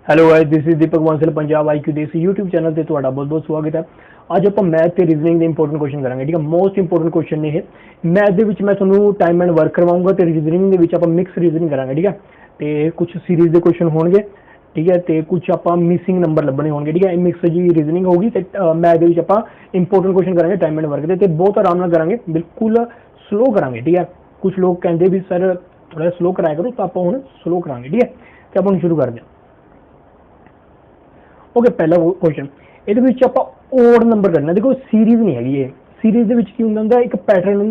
Hello guys, this is Deepak Bansal Punjab IQ देसी YouTube channel ਤੇ ਤੁਹਾਡਾ ਬਹੁਤ ਬਹੁਤ ਸਵਾਗਤ ਹੈ। ਅੱਜ ਆਪਾਂ ਮੈਥ ਤੇ ਰੀਜ਼ਨਿੰਗ ਦੇ ਇੰਪੋਰਟੈਂਟ ਕੁਐਸਚਨ ਕਰਾਂਗੇ। ਠੀਕ ਹੈ, ਮੋਸਟ ਇੰਪੋਰਟੈਂਟ ਕੁਐਸਚਨ ਨੇ ਇਹ। ਮੈਥ ਦੇ ਵਿੱਚ ਮੈਂ ਤੁਹਾਨੂੰ ਟਾਈਮ ਐਂਡ ਵਰਕ ਕਰਵਾਉਂਗਾ ਤੇ ਰੀਜ਼ਨਿੰਗ ਦੇ ਵਿੱਚ ਆਪਾਂ ਮਿਕਸ ਰੀਜ਼ਨਿੰਗ ਕਰਾਂਗੇ। ਠੀਕ ਹੈ, ਤੇ ਕੁਝ ਸੀਰੀਜ਼ ਦੇ ਕੁਐਸਚਨ ਹੋਣਗੇ। ਠੀਕ ਹੈ, ਤੇ ਕੁਝ ਆਪਾਂ ਮਿਸਿੰਗ ਨੰਬਰ ਲੱਭਣੇ ਹੋਣਗੇ। ਠੀਕ ਹੈ, ਇਹ ਮਿਕਸ ਜੀ ਰੀਜ਼ਨਿੰਗ ਹੋਊਗੀ ਤੇ ਮੈਥ ਦੇ ਵਿੱਚ ਆਪਾਂ ਇੰਪੋਰਟੈਂਟ ਕੁਐਸਚਨ ਕਰਾਂਗੇ ਟਾਈਮ ਐਂਡ ਵਰਕ ਦੇ, ਤੇ ਬਹੁਤ ਆਰਾਮ ਨਾਲ ਕਰਾਂਗੇ, ਬਿਲਕੁਲ ਸਲੋ ਕਰਾਂਗੇ। ਠੀਕ ਹੈ, ਕੁਝ ਲੋਕ ਕਹਿੰਦੇ ਵੀ ਸਰ ਥੋੜਾ ਸਲੋ ਕਰਾਇਆ ਕਰੋ, ਤਾਂ ਆਪਾਂ ਹੁਣ ਸਲੋ ਕਰਾਂਗੇ। ਠੀਕ ਹੈ, ਤੇ ਆਪਾਂ ਹੁਣ ਸ਼ੁਰੂ ਕਰਦੇ ਹਾਂ। ओके, पहला क्वेश्चन ये आप ओड नंबर करना। देखो सीरीज नहीं हैगी, ये सीरीज के की होंगे एक पैटर्न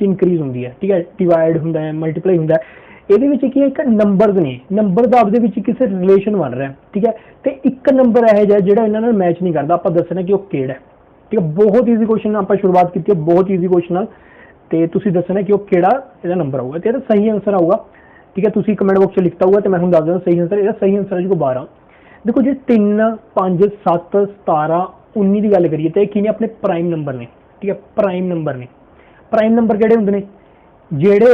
इंक्रीज होंगी है। ठीक है, डिवाइड होंगे मल्टीप्लाई होंगे। ये एक नंबर ने नंबर आपके किसी रिलेशन बन रहा है। ठीक है, तो एक नंबर यह जो इन्होंने मैच नहीं करता, आप दसना कि वह केड़ा है। ठीक है, बहुत ईजी क्वेश्चन आप शुरुआत की है, बहुत ईजी क्वेश्चन तो तुम दसना कि वह केड़ा यदा नंबर आऊगा, तो सही आंसर आऊगा। ठीक है, तुम कमेंट बॉक्स लिखता होगा तो मैं दस देना सही आंसर। यदा सही आंसर है जो 12। देखो जी 3, 5, 7, 17, 19 की गल करिए तो कि अपने प्राइम नंबर ने। ठीक है, प्राइम नंबर ने। प्राइम नंबर किहड़े हुंदे ने? जेड़े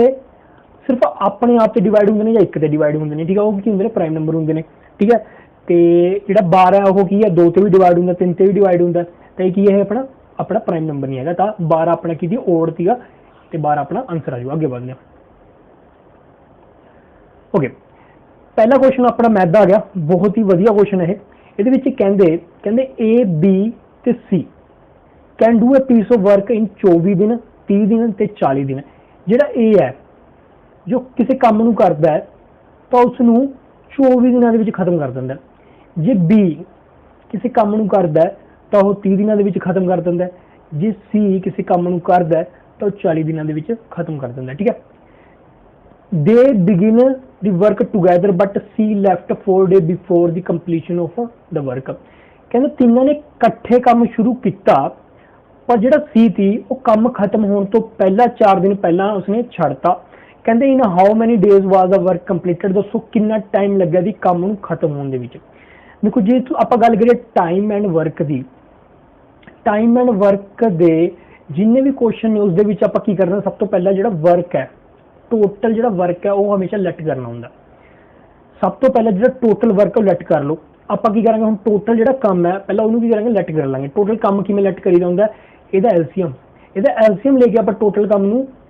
सिर्फ अपने आप से डिवाइड होंगे या एक से डिवाइड होंगे। ठीक है, वो की होंगे प्राइम नंबर होंगे। ठीक है, तो जो 12 है वो की है 2 से भी डिवाइड होंगे, 3 से भी डिवाइड होंगे। तो ये है अपना अपना प्राइम नंबर नहीं है। तो 12 अपना की ओड थी, तो 12 अपना आंसर आ जाएगा। अगे बढ़ने ओके, पहला क्वेश्चन अपना मैथ का आ गया, बहुत ही वधिया क्वेश्चन है। ये कहते ए बी ते C can do a piece of work in 24 दिन, 30 दिन ते 40 दिन। जिहड़ा ए है जो किसी काम नूं करदा है तो उसनूं 24 दिनों के खत्म कर दिंदा है। जे बी किसी काम नूं करदा है तो वह 30 दिनों के खत्म कर दिंदा है। जे सी किसी काम नूं करदा है तो 40 दिनों के खत्म कर दिंदा है। ठीक है, they begin the work together but C left 4 days before the completion of the work। कहते तीनों ने इकट्ठे काम शुरू किया पर जो सी थी वो काम खत्म होने तो पहला 4 दिन पहला उसने छड़ता। कहते in how many days was the work completed. दसो कितना टाइम लग्या दी काम नूं खत्म होने दे विच। देखो जे आप गल करिए टाइम एंड वर्क की, टाइम एंड वर्क दे जिन्ने भी क्वेश्चन ने उस दे विच आपां की करना, सब तो पहला जो वर्क है टोटल जो वर्क है वह हमेशा लेट करना होंगे। सब तो पहले जो टोटल वर्क लेट कर लो। आप की करेंगे हम टोटल जो काम है पहले उन्होंने करेंगे लेट कर लेंगे। टोटल काम किमें लेट करी होंगे, यदा एलसीएम, यदा एलसीएम लेके आप टोटल काम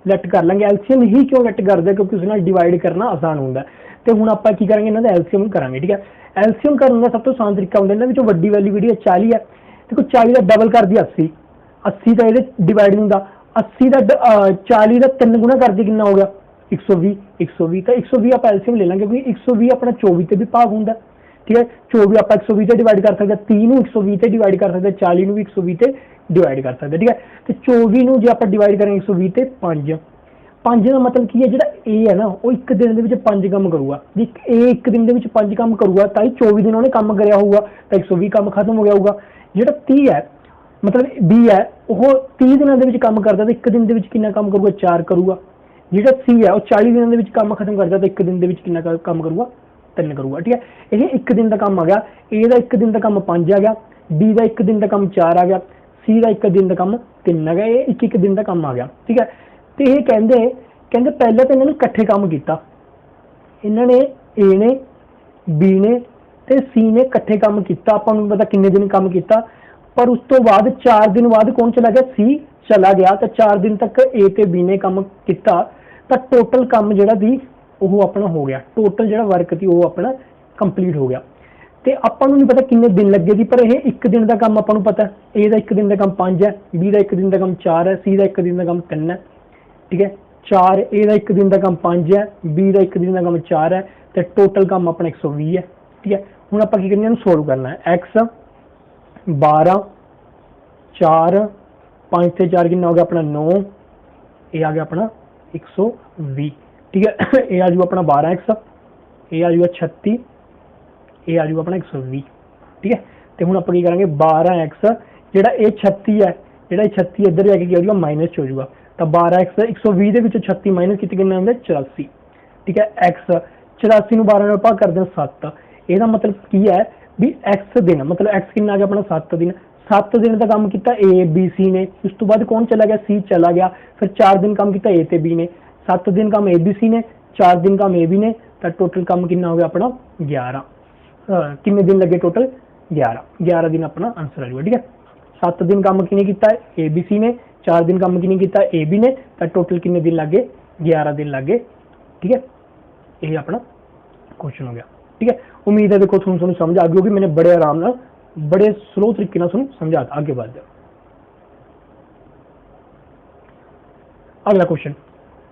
लेट कर लेंगे। एलसीएम ही क्यों लेट करते हैं? क्योंकि उसमें डिवाइड करना आसान होंगे। तो हूँ आप की करेंगे इन्होंने एलसीएम करेंगे। ठीक है, एलसीएम करने का सब तो आसान तरीका होंगे, इन्होंने वड्डी वैल्यू वीडियो 40 है। देखो 40 का डबल कर दी 80, 80 का ये डिवाइड होंगे। 80 का 40 का 3 गुना कर दी कि हो गया 120, 120 तो 120 आप एलसीएम ले लेंगे क्योंकि 120 अपना 24 से भी भाग होंगे। ठीक है, 24 आप 120 से डिवाइड कर सकते हैं, 3 को 120 से डिवाइड कर सकते हैं, 40 भी 120 से डिवाइड कर सकते हैं। ठीक है, तो 24 जो आप डिवाइड करेंगे 120 से 5, 5 का मतलब की है जो ए है ना वो एक दिन के 5 काम करूगा। जी ए एक दिन के 5 काम करूगा तो 24 दिन उन्हें काम कराया होगा तो 120 काम खत्म हो गया होगा। जो 30 है मतलब बी है वो 30 दिनों के काम करता तो एक दिन के कितना काम करूगा, 4 करूगा। जो सी है वो 40 दिनों के काम खत्म करता तो एक दिन के कितना काम करूगा, 3 करूगा। ठीक है, ये एक दिन का काम आ गया। ए का एक दिन का काम 5 आ गया, बी का एक दिन का काम 4 आ गया, सी का एक दिन का काम 3 आ गया, ये एक दिन का काम आ गया। ठीक है, तो ये कहते पहले तो इन्होंने इकट्ठे काम किया। इन्होंने ए ने बी ने ते सी ने इकट्ठे काम किया। आपको पता किन्ने दिन काम किया, पर उस तो बाद 4 दिन बाद कौन चला गया? सी चला गया। तो 4 दिन तक ए ते बी ने काम किया तो टोटल काम जो वो अपना हो गया। टोटल जो वर्क थी वो अपना कंप्लीट हो गया। तो आपको नहीं पता किन्ने दिन लगे थी, पर यह एक दिन का काम आपको पता है। ए का एक दिन का काम 5 है, बी का एक दिन का काम 4 है, सी का एक दिन का काम 3 है। ठीक है, 4 ए का एक दिन का काम 5 है, बी का एक दिन का काम 4 है, तो टोटल काम अपना 120 है। ठीक है, हूँ आप सोल्व करना है। एक्स 12, 4, 5 से 4 कितना हो गया अपना 9, ये आ गया अपना 120। ठीक है, ये आ जाऊगा अपना 12x, ये आ जाऊगा 36, ये आ जाऊगा अपना 120। ठीक है, तो हूँ आप करेंगे 12x जो ये 36 है, जो 36 इधर जाके क्या हो जाएगा माइनस हो जाएगा। तो 12x 120 के 36 माइनस कितने कितना होंगे 84। ठीक है, एक्स 84 12 में भाग कर दें 7। यदा मतलब की है भी एक्स दिन मतलब एक्स कितना आ गया अपना 7 दिन। 7 दिन का काम किया ए बी सी ने, उस तो बाद कौन चला गया? सी चला गया। फिर 4 दिन काम किया ए ते बी ने, 7 दिन काम ए बी सी ने, 4 दिन काम ए बी ने, तो टोटल काम कितना हो गया अपना 11। कितने दिन लगे टोटल 11 दिन अपना आंसर आ जाएगा। ठीक है, 7 दिन काम किने किया ए बी सी ने, 4 दिन काम किने किया ए बी ने, तो टोटल कितने दिन लग गए 11 दिन लग गए। ठीक है, ये अपना क्वेश्चन हो गया। ठीक है, उम्मीद है देखो तुम समझ आ गई होगी, मैंने बड़े आराम ना बड़े स्लो तरीके ना समझा। आगे बढ़ जाओ, अगला क्वेश्चन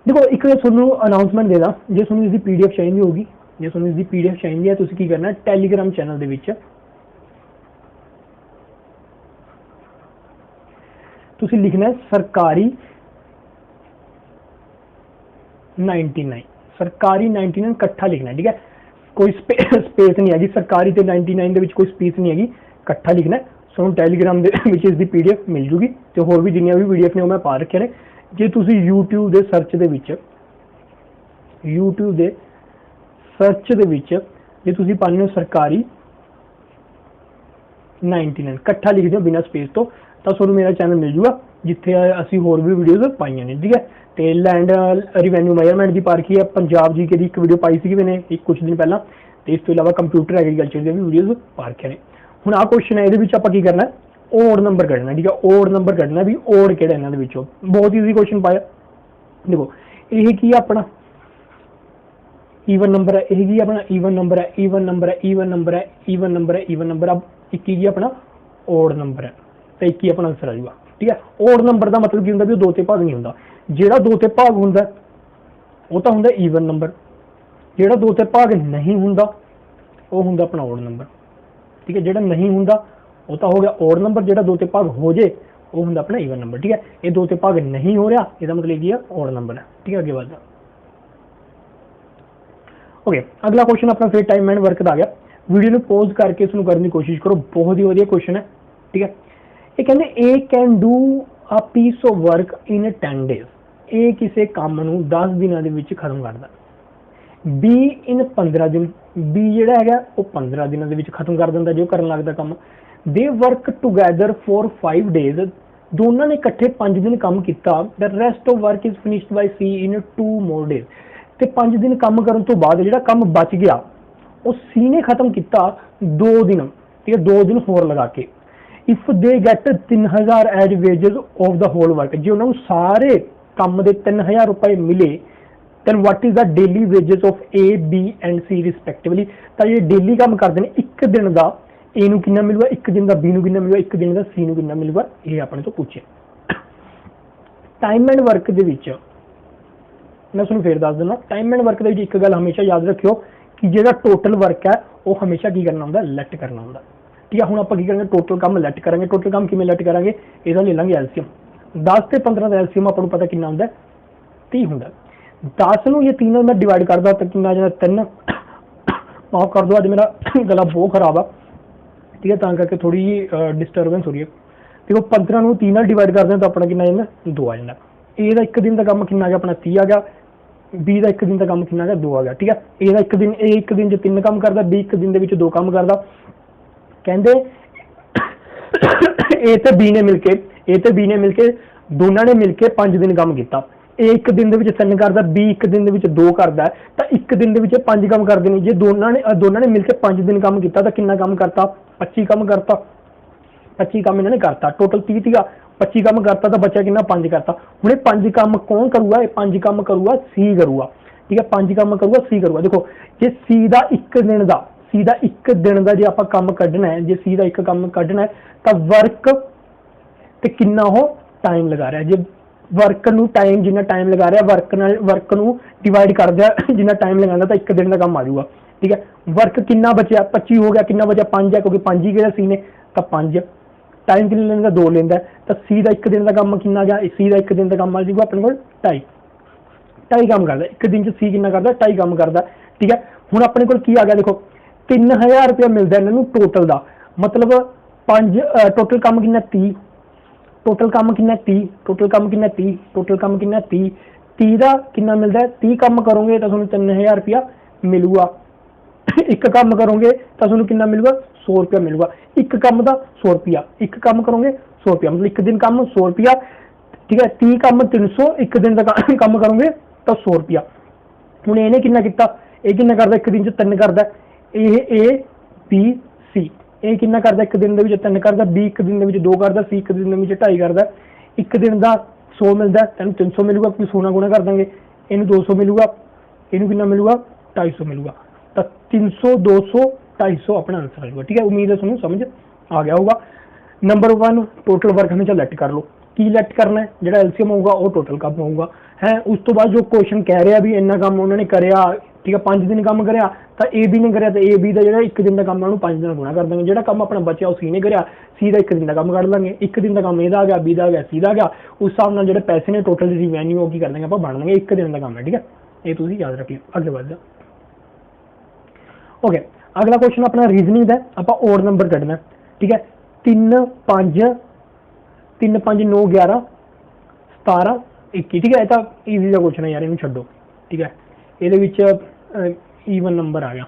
देखो, एक थोनू अनाउंसमेंट देना, जो थोनू इसकी पीडीएफ चाहिए होगी, जो थोनू इसकी पीडीएफ चाहिए है, तुसीं की करना है टैलीग्राम चैनल दे विच तुसीं लिखना है सरकारी 99, सरकारी 99 इकट्ठा लिखना है। ठीक है, कोई स्पेस नहीं हैगी, सरकारी ते 99 दे विच कोई स्पेस नहीं हैगी, इकट्ठा लिखना है। सो टैलीग्राम दे विच इसकी पीडीएफ मिल जूगी, ते होर भी जिन्नियां भी पीडीएफ ने वो मैं पा रखे ने। जे तुसीं यूट्यूब दे सर्च दे विच जे तुसीं पाने हो सरकारी 99 इकट्ठा लिख दो बिना स्पेस तो तुहानूं मेरा चैनल मिल जूगा, जिथे असीं होर भी वीडियोज़ पाईयां ने। ठीक है, तो लैंड रिवेन्यू मेजरमेंट की पारखी है, पंजाब जी के एक वीडियो पाई सी मैंने कुछ दिन पहला, तो इस तो इलावा कंप्यूटर एग्रीकल्चर की भी वीडियोज़ पा रखे ने। हुण आ क्वेश्चन है, ये आप की करना है ओड नंबर कढ़ना। ठीक है, ओड नंबर कढ़ना भी ओड किहड़ा इन्हां दे विचों, बहुत ईजी क्वेश्चन पाया। देखो ये की अपना ईवन नंबर है, यही अपना ईवन नंबर है, ईवन नंबर है, ईवन नंबर है, ईवन नंबर है, ईवन नंबर। अब एक ही अपना ओड नंबर है, तो एक ही अपना आंसर आ जाएगा। ठीक है, ओड नंबर का मतलब की होंगे भी दो ते भाग नहीं होंगे, जो दो ते भाग होंगे वो तो होंगे ईवन नंबर, जो दो ते भाग नहीं होंगे वो होंगे अपना ओड नंबर। ठीक है, जो नहीं होंगे वो तो हो गया ओड नंबर, जो दो ते भाग हो जाए वो होंगे अपना ईवन नंबर। ठीक है, ये दो ते भाग नहीं हो रहा, इसका मतलब ये ओड नंबर है। ठीक है, आगे बढ़ ओके, अगला क्वेश्चन अपना फिर टाइम एंड वर्क आ गया। वीडियो में पॉज करके इसको करने की कोशिश करो, बहुत ही बढ़िया क्वेश्चन है। ठीक है, ये कहते A can do a piece of work in 10 days, A किसी काम नूं 10 दिनों के विच खत्म करदा। बी इन 15 दिन, बी जिहड़ा हैगा वो 15 दिनों के विच खत्म कर दिंदा जो करन लगदा काम। They work together for 5 days, दोनों ने इकट्ठे 5 दिन काम किया। The rest of work is finished by C in 2 more days, ते 5 दिन काम करन तो बाद जिहड़ा काम बच गया वो सी ने खत्म किया 2 दिन। ठीक है, 2 दिन होर लगा के। If they get 3000 as wages of the whole work, जो उन्होंने सारे काम के 3000 रुपए मिले, then what is the daily wages of A, B and C respectively। तो ये डेली काम करते हैं, एक दिन का ए नूं कितना मिलूगा, एक दिन का बी नूं कितना मिलूगा, एक दिन का सी नूं कितना मिलूगा, ये अपने तो पूछे। टाइम एंड वर्क दे विच मैं तुहानूं फिर दस दिना, टाइम एंड वर्क दे विच एक गल हमेशा याद रखियो कि जो टोटल वर्क है वो हमेशा की करना होंगे, लैट करना होंगे। ठीक है, हुण आपां की करेंगे टोटल काम लैट करेंगे। टोटल काम किवें लैट करेंगे, इहदा ले लांगे एलसीएम। 10 ते 15 का एलसीएम आपां नूं पता कितना होंदा, 30 होंदा। 10 नूं ये तीनों मैं डिवाइड करदा तो कितना आ जांदा 3। माफ कर दो, अज मेरा गला बहुत खराब है। ठीक है, तां करके थोड़ी डिस्टर्बेंस हो रही है। देखो 15 नूं 3 नाल डिवाइड करदे तो अपना कितना आ जांदा 2 आ जांदा। ए दा एक दिन का काम कितना आ गया अपना 30 आ गया, बी का एक दिन का काम कितना आ गया 2 आ गया। ठीक है, ए दा एक दिन च 3 काम करदा, बी एक दिन दे विच 2 काम करदा। कहंदे ए ते बी ने मिलके दोनों ने मिलके 5 दिन काम किया। ए एक दिन दे विच 3 करदा, बी एक दिन दे विच 2 करदा, तो एक दिन दे विच 5 काम करदे ने। जे दोनों ने मिलके 5 दिन काम किया तो कितना काम करता, 25 काम करता। 25 काम इन्होंने करता, टोटल 30 थी, 25 काम करता तो बचा कितना 5 करता। हुण 5 काम कौन करूगा, 5 काम करूगा सी करूगा। ठीक है, 5 काम करूगा सी करूगा। देखो जे सी दा एक दिन का जो आप काम कढ़ना है, जे सी दा एक काम कढ़ना है तो वर्क ते कितना हो टाइम लगा रहा है। जे वर्क नूं टाइम जिन्ना टाइम लगा रहा है, वर्क नूं डिवाइड कर दिया जिन्ना टाइम लगाना तो एक दिन का काम आ जाऊगा। ठीक है, वर्क कितना बचा 25 हो गया, कितना बचा 5 है, क्योंकि 5 ही गया सी ने तो 5। टाइम कितना लेंदा 2 लेंदा, तो सी का एक दिन का काम कितना आ गया, सी का एक दिन का काम आ जाऊगा अपने को 2.5 काम करता। एक दिन सी कितना करता 2.5 काम करता। ठीक है, हुण अपने को की आ गया, देखो 3000 रुपया मिलता इन्होंने टोटल का, मतलब 5 टोटल काम कितना 30, टोटल काम कितना 30, टोटल काम कितना 30, टोटल काम कितना 30, 30 का कितना मिलता है, 30 काम करोगे तो तुहानूं 3000 रुपया मिलूगा। एक काम करोगे तो तुहानूं कितना मिलूगा 100 रुपया मिलूगा। एक काम का 100 रुपया, एक काम करोगे 100 रुपया, मतलब एक दिन काम 100 रुपया। ठीक है, 30 काम 300, एक दिन का काम करोगे तो 100 रुपया। हुण इहने कितना किया, ये कितना करदा, एक दिन च 3 करदा, ये बी सी ए किन्ना करदा एक दिन दे विच 3 करदा, बी एक दिन दे विच 2 करदा, सी एक दिन दे विच 2.5 करदा। एक दिन दा 100 मिलदा, तैनूं 300 मिलूगा क्योंकि 100 नाल गुणा कर देंगे, इहनूं 200 मिलूगा, इहनूं किन्ना मिलूगा 250 मिलूगा। तो 300 200 250 अपना आंसर आएगा। ठीक है, उम्मीद है तुहानूं समझ आ गया होगा। नंबर 1 टोटल वर्क हमेशा लैट कर लो। की लैट करना है, जो एलसीएम होगा वो टोटल कम होगा है। उस तो बाद जो क्वेश्चन कह रहा भी इन्ना काम उन्होंने कराया, ठीक है 5 दिन काम कराया, तो ए बी ने कराया, तो ए बी का जो एक दिन का काम उन्होंने 5 दिन गुणा कर देंगे। जो काम अपना बचा वो सी ने कराया, सी का एक दिन का काम कर लेंगे, एक दिन का काम ए आ गया, बी का आ गया, सी का आ गया। उस हिसाब से जो पैसे ने टोटल रिवेन्यू वो की कर देंगे आप बन लेंगे, एक दिन का काम है। ठीक है, ये तुम याद रखिए। अगले बढ़ ओके, अगला क्वेश्चन अपना रीजनिंग है, आप और नंबर कढ़ना। ठीक है, 3 5 3 5 9 11 17 21। ठीक है, ये तो ईजी का क्वेश्चन है यार, इन्हें छो। ठीक है, ये ईवन नंबर आ गया,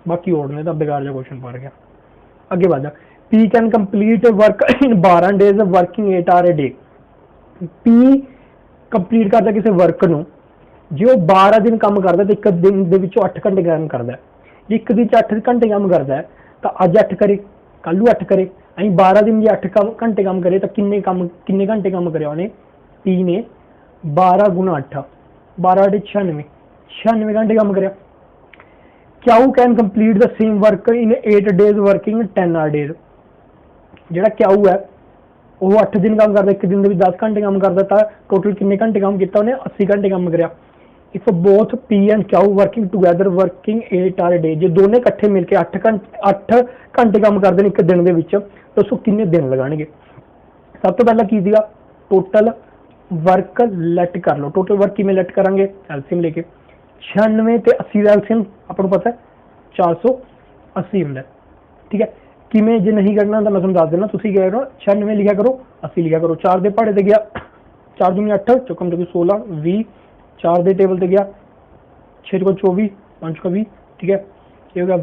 बाकी और ने तो बेकार जो क्वेश्चन पड़ गया। अगे बढ़, P can complete work in 12 days working 8 hour a day. P complete करता किसी वर्क नूं जो 12 दिन काम करता तो एक दिन के 8 घंटे काम करता है। जे एक दिन 8 घंटे काम करता है तो अज 8 करे, कल 8 करे, अं 12 दिन जो 8 घंटे काम करे तो किन्ने घंटे काम करे उन्हें, पी ने 12 गुणा 8 12 8 96 घंटे काम करे। Q can complete the same work in 8 days working 10 hour days. जो क्याऊ है वो 8 दिन काम करता, एक दिन 10 घंटे काम करता, टोटल किन्ने घंटे काम किया उन्हें 80 घंटे काम कराया। If both P and Q working together working 8 hour day, जो दोनों इकट्ठे मिलकर 8 घंटे काम करते हैं एक दिन के विच, तो उसको किन्ने दिन लगाएंगे। सब तो पहला की दिया टोटल वर्क लैट कर लो। टोटल वर्क किमें लैट करांगे, एलसीएम लेके 96 ते 80 का एलसीएम आपको पता है 480 होंगे। ठीक है, किमें जे नहीं करना तो मैं तुम दस देना, तुम क्या करो 96 लिखा करो 80 लिखा करो। 4 दे पहाड़े ते गया 4 दूनी 8 चौकम चौकी 16 20, 4 दे टेबल ते गया 6 को 24 5 को 20। ठीक है, ये हो गया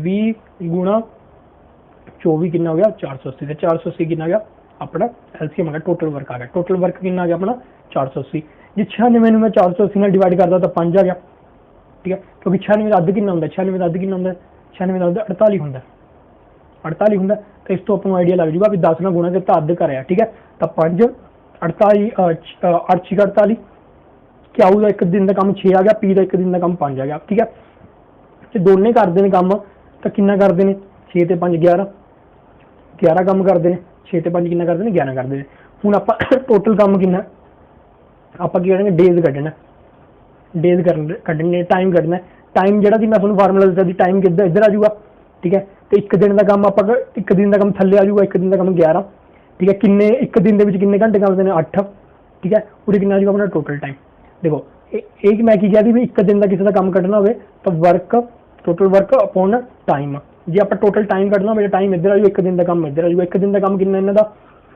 20 गुणा 24 कितना हो गया 480 से 480 कितना गया अपना एलसीएम आ गया। टोटल वर्क आ गया, टोटल वर्क कितना आ गया अपना 480। जी 96 में 480 में डिवाइड करता तो 5 आ गया। ठीक है, क्योंकि 96 का अद्ध कितना होंगे, 96 का अद्ध कितना होंगे, 96 का अद्ध 48 होंगे, 48 होंगे। तो इस तो अपन आइडिया लग जूगा भी 10 ना गुणा किया अद्ध कराया। ठीक है, तो 5 48 8 6 48, क्या होगा एक दिन का काम 6 आ गया, पी का एक दिन का काम 5 आ गया। ठीक है, तो दोनों करते हैं काम तो कितना करते हैं 6 ते 5 11 11 काम करते हैं, 6 ते 5 कितना करते हैं 11 करते हैं। हूँ आप टोटल काम कितना आप करेंगे डेज कढ़ना, डेज कढ़ने टाइम कढ़ना। टाइम जो मैं थोड़ा फार्मूला दसा टाइम कि इधर आ जाऊगा। ठीक है, तो एक दिन का काम आप एक दिन का काम थले आ जाऊगा, एक दिन का काम 11। ठीक है, किन्ने एक दिन के किन्ने घंटे काम होते हैं 8। ठीक है, पूरे कितना आ जाऊगा अपना टोटल टाइम। देखो एक मैं की कहती भी एक दिन का किसी का काम कढ़ना हो तो work total work upon time. जे आप टोटल टाइम कढ़ना हो टाइम इधर आ जाए, एक दिन का काम इधर आ जाए। एक दिन का काम कितना इन्हों का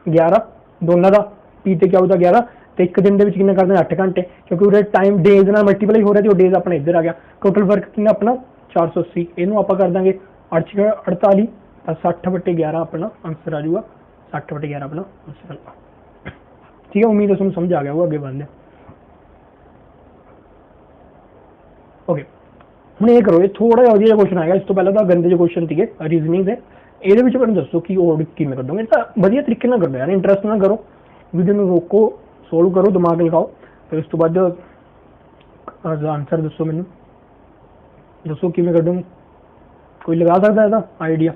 11 दोनों का, पी तो क्या होता 11, तो एक दिन के कितना करते हैं 8 घंटे, क्योंकि वो टाइम डेज ना मल्टीप्लाई हो रहा है तो डेज अपना इधर आ गया। टोटल वर्क कितना अपना 480, इनू आप कर देंगे 48 60/11 अपना आंसर आ जाऊगा, 60/11 अपना आंसर आ। ठीक है, उम्मीद है तुम समझ आ गया वो। आगे बढ़ते ओके, हूँ ये करो, ये थोड़ा जिहा वधिया क्वेश्चन आएगा। इस तो पहले तो गंदे जो क्वेश्चन थे रीजनिंग के, ये मैंने दसो कि और किमें करोगे। तो वधिया तरीके ना करो यार, इंटरस्ट ना करो, वीडियो में रोको, सोल्व करो, दिमाग लगाओ। फिर उस तो बाद आंसर दसो, मैनू दसो किमें कढोगे। कोई लगा सकता है आइडिया।